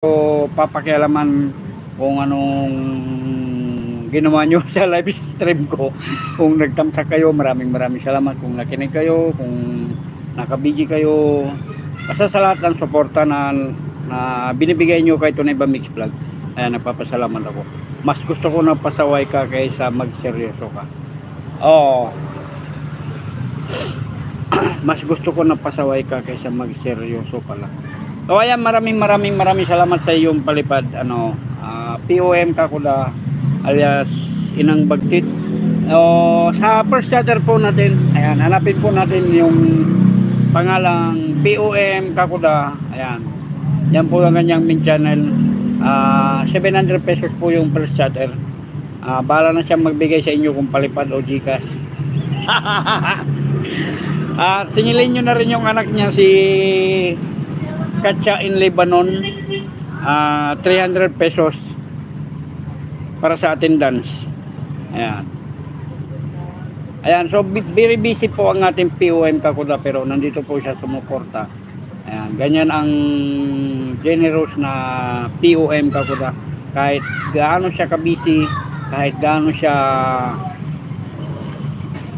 ko papakialaman kung anong ginawa nyo sa live stream ko. Kung nagtamsak kayo, maraming salamat. Kung nakinig kayo, kung nakabigi kayo, basta sa lahat ng suporta na binibigay nyo kay Tunay Ba Mix Vlog, ayan, nagpapasalamat ako. Mas gusto ko na pasaway ka kaysa magseryoso ka. Mas gusto ko na pasaway ka kaysa magseryoso pala. So ayan, maraming salamat sa iyong palipad. POM Kakuda alias Inang Bagtit. Sa first chatter po natin, ayan, hanapin po natin yung pangalang POM Kakuda. Ayan, yan po ang kanyang main channel. 700 pesos po yung first chatter. Bahala na siya magbigay sa inyo kung palipad o Gcash. Singilin nyo na rin yung anak niya, si Katya in Lebanon. 300 pesos para sa attendance. Ayan, so very busy po ang ating POM Kakuda, pero nandito po siya sumuporta. Ayan, ganyan ang generous na POM Kakuda. Kahit gaano siya ka-busy, kahit gaano siya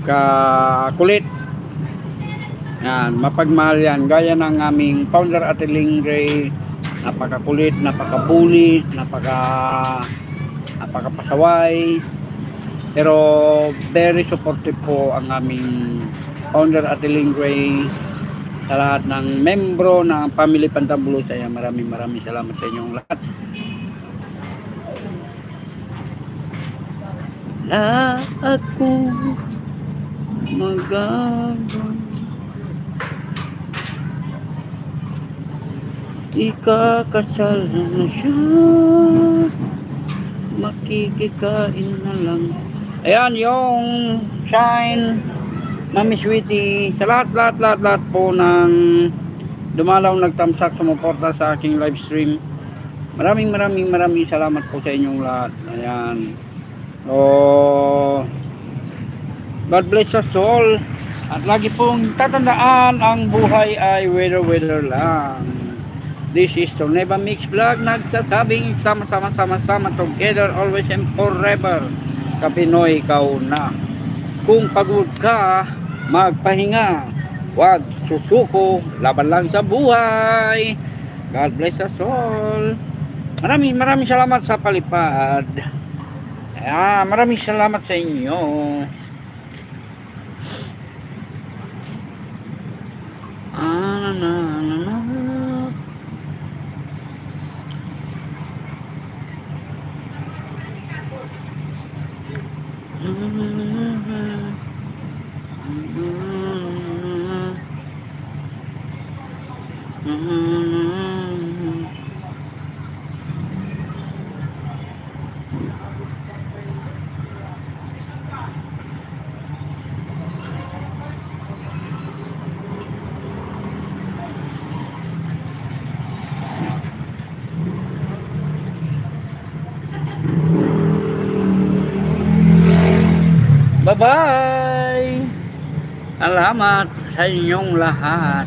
kakulit, yan, mapagmahal yan. Gaya ng aming founder Ateling Gray, napakakulit, napakabuli, napakapasaway, pero very supportive po ang aming founder Ateling Gray sa lahat ng membro ng Family Pantabulos. Ayan, maraming salamat sa inyong lahat. Ako magagawa, ikakasal na siya, makikikain na lang. Ayan, yung Shine, Mami Sweetie, sa lahat po ng dumalaw, nagtamsak, sumuporta sa aking live stream. Maraming salamat po sa inyong lahat. Ayan. God bless us all. At lagi pong tatandaan, ang buhay ay weather lang. This is Tunay Ba Mix Vlog, nagsasabing sama together always and forever. Kapinoy kauna. Kung pagod ka, magpahinga. Huwag susuko, laban lang sa buhay. God bless us all. Maraming salamat sa palipad. Maraming salamat sa inyo. Bye-bye. Salamat sa inyong lahat.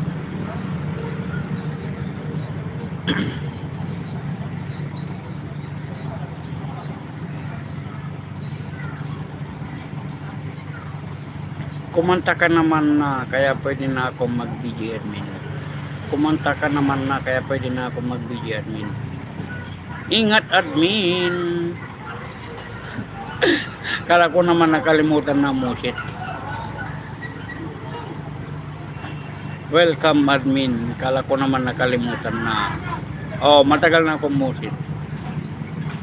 Kumanta ka naman na, kaya pwede na ako mag-BG admin. Kumanta ka naman na, kaya pwede na ako mag-BG admin. Ingat admin. Kala ko naman nakalimutan na musit. Welcome admin. Kala ko naman nakalimutan na. Matagal na akong musit.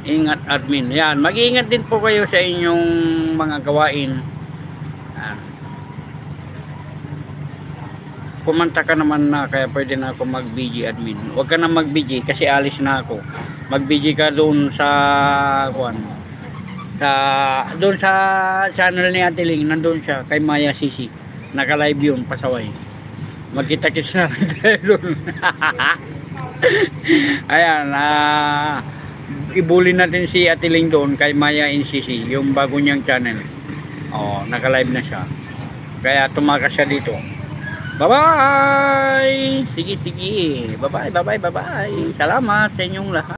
Ingat admin. Yan, mag-iingat din po kayo sa inyong mga gawain. Yan. Kumanta ka naman na, kaya pwede na ako mag-BG admin. Huwag ka na mag-BG kasi alis na ako. Mag-BG ka doon sa doon sa channel ni Ateling, nandun siya kay Maya Sisi, naka-live yun, pasaway. Magkita-kits na lang tayo doon. Ayan, ibuli natin si Ateling doon kay Maya in Sisi, yung bago niyang channel. Naka-live na siya, kaya tumakas siya dito. Bye-bye! Sige, sige. Bye-bye, bye-bye, bye-bye. Salamat sa inyong lahat.